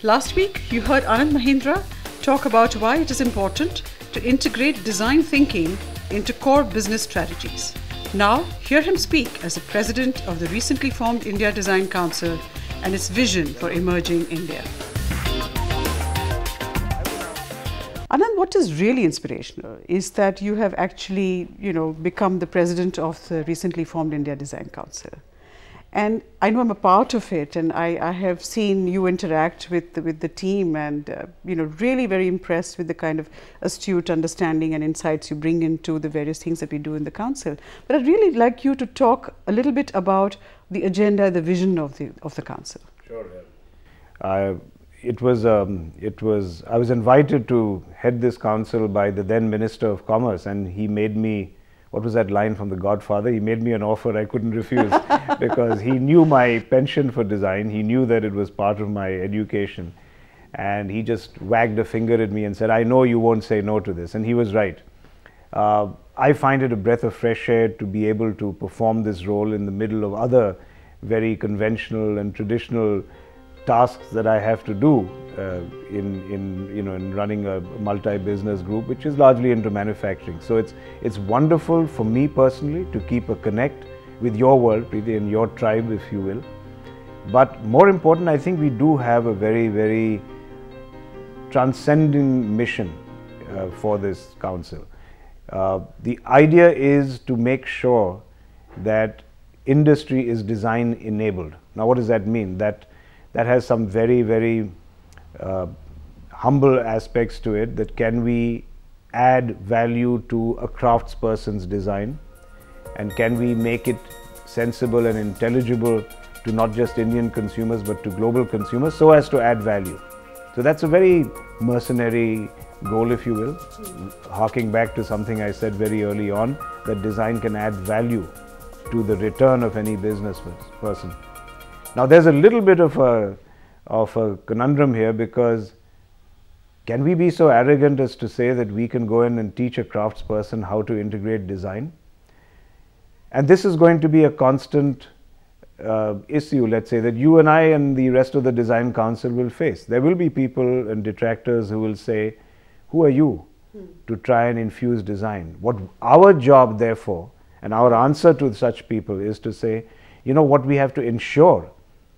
Last week, you heard Anand Mahindra talk about why it is important to integrate design thinking into core business strategies. Now, hear him speak as the president of the recently formed India Design Council and its vision for emerging India. Anand, what is really inspirational is that you have actually, become the president of the recently formed India Design Council. And I know I'm a part of it, and I have seen you interact with the team, and really very impressed with the kind of astute understanding and insights you bring into the various things that we do in the council. But I'd really like you to talk a little bit about the agenda, the vision of the council. Sure. Yeah. I was invited to head this council by the then Minister of Commerce, and he made me. What was that line from The Godfather? He made me an offer I couldn't refuse because he knew my penchant for design. He knew that it was part of my education. And he just wagged a finger at me and said, I know you won't say no to this. And he was right. I find it a breath of fresh air to be able to perform this role in the middle of other very conventional and traditional tasks that I have to do in running a multi-business group, which is largely into manufacturing. So it's wonderful for me personally to keep a connect with your world, Preeti, and your tribe, if you will. But more important, I think we do have a very, very transcending mission for this council. The idea is to make sure that industry is design enabled. Now, what does that mean? That has some very, very humble aspects to it. That can we add value to a craftsperson's design, and can we make it sensible and intelligible to not just Indian consumers but to global consumers, so as to add value. So that's a very mercenary goal, if you will, harking back to something I said very early on, that design can add value to the return of any business person. Now, there's a little bit of a conundrum here, because can we be so arrogant as to say that we can go in and teach a craftsperson how to integrate design? And this is going to be a constant issue, let's say, that you and I and the rest of the Design Council will face. There will be people and detractors who will say, who are you to try and infuse design? What our job, therefore, and our answer to such people is to say, what we have to ensure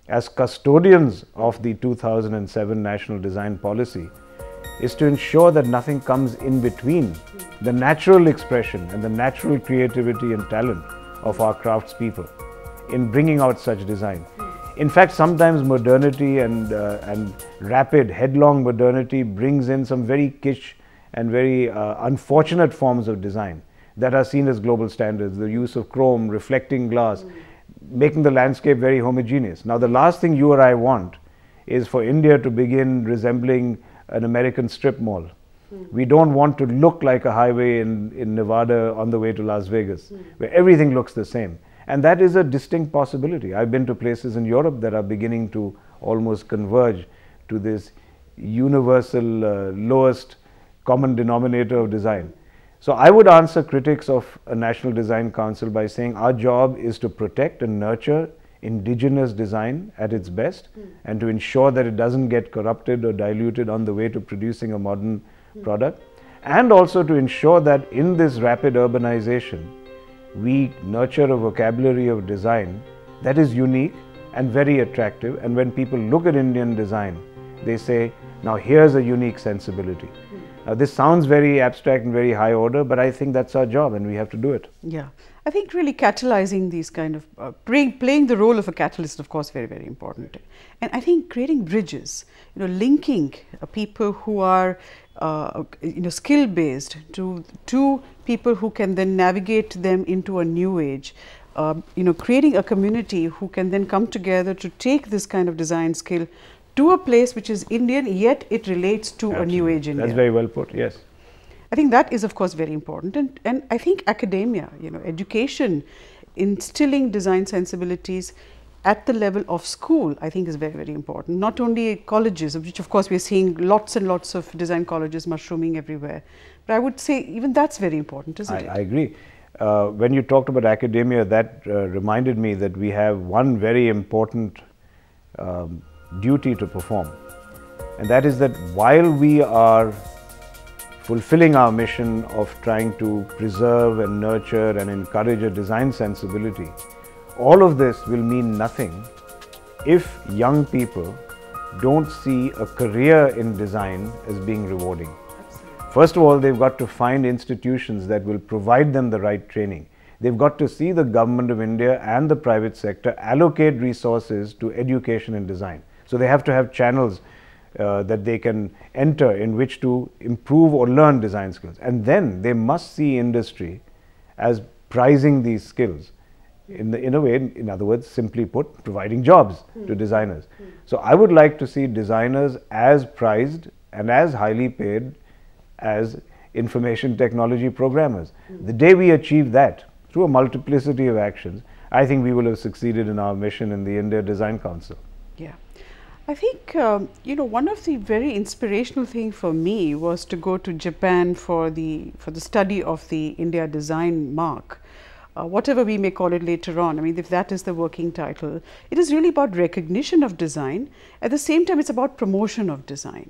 as custodians of the 2007 National Design Policy is to ensure that nothing comes in between the natural expression and the natural creativity and talent of our craftspeople in bringing out such design. In fact, sometimes modernity and rapid, headlong modernity brings in some very kitsch and very unfortunate forms of design that are seen as global standards. The use of chrome, reflecting glass, making the landscape very homogeneous. Now, the last thing you or I want is for India to begin resembling an American strip mall. We don't want to look like a highway in Nevada on the way to Las Vegas, where everything looks the same. And that is a distinct possibility. I've been to places in Europe that are beginning to almost converge to this universal lowest common denominator of design. So I would answer critics of a National Design Council by saying our job is to protect and nurture indigenous design at its best, and to ensure that it doesn't get corrupted or diluted on the way to producing a modern product, and also to ensure that in this rapid urbanization, we nurture a vocabulary of design that is unique and very attractive. And when people look at Indian design, they say, now here's a unique sensibility. Now, this sounds very abstract and very high order, but I think that's our job and we have to do it. Yeah, I think really catalyzing these kind of, playing the role of a catalyst, of course, very, very important. And I think creating bridges, linking people who are, skill-based to people who can then navigate them into a new age. Creating a community who can then come together to take this kind of design skill to a place which is Indian, yet it relates to a new age India. That's very well put, yes. I think that is, of course, very important. And I think academia, education, instilling design sensibilities at the level of school, I think is very, very important. Not only colleges, which of course we are seeing lots and lots of design colleges mushrooming everywhere, but I would say even that's very important, isn't it? I agree. When you talked about academia, that reminded me that we have one very important duty to perform. And that is that while we are fulfilling our mission of trying to preserve and nurture and encourage a design sensibility, all of this will mean nothing if young people don't see a career in design as being rewarding. First of all, they've got to find institutions that will provide them the right training. They've got to see the government of India and the private sector allocate resources to education and design. So they have to have channels that they can enter in which to improve or learn design skills. And then they must see industry as prizing these skills in a way, in other words, simply put, providing jobs to designers. So I would like to see designers as prized and as highly paid as information technology programmers. The day we achieve that through a multiplicity of actions, I think we will have succeeded in our mission in the India Design Council. Yeah. I think, one of the very inspirational thing for me was to go to Japan for the study of the India Design Mark. Whatever we may call it later on, I mean, if that is the working title, it is really about recognition of design. At the same time, it's about promotion of design.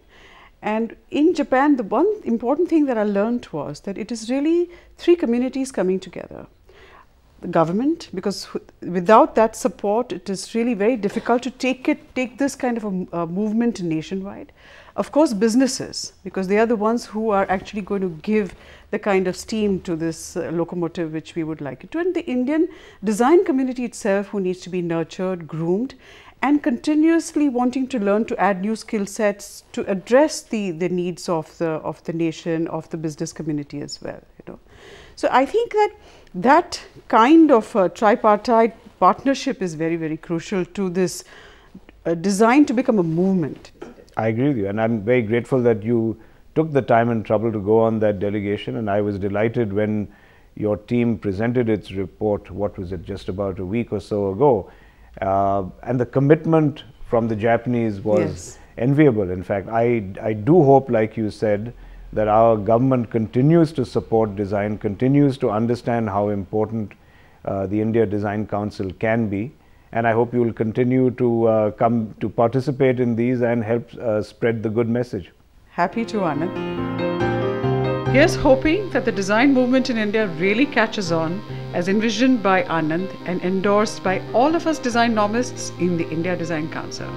And in Japan, the one important thing that I learned was that it is really three communities coming together. The government, because without that support, it is really very difficult to take this kind of a movement nationwide. Of course, businesses, because they are the ones who are actually going to give the kind of steam to this locomotive which we would like it to. And the Indian design community itself, who needs to be nurtured, groomed, and continuously wanting to learn to add new skill sets to address the needs of the nation, of the business community as well. So I think that kind of tripartite partnership is very, very crucial to this design to become a movement. I agree with you, and I'm very grateful that you took the time and trouble to go on that delegation, and I was delighted when your team presented its report, what was it, just about a week or so ago, and the commitment from the Japanese was enviable. In fact, I do hope, like you said, that our government continues to support design, continues to understand how important the India Design Council can be, and I hope you will continue to come to participate in these and help spread the good message. Happy to, Anand. Here's hoping that the design movement in India really catches on as envisioned by Anand and endorsed by all of us design normists in the India Design Council.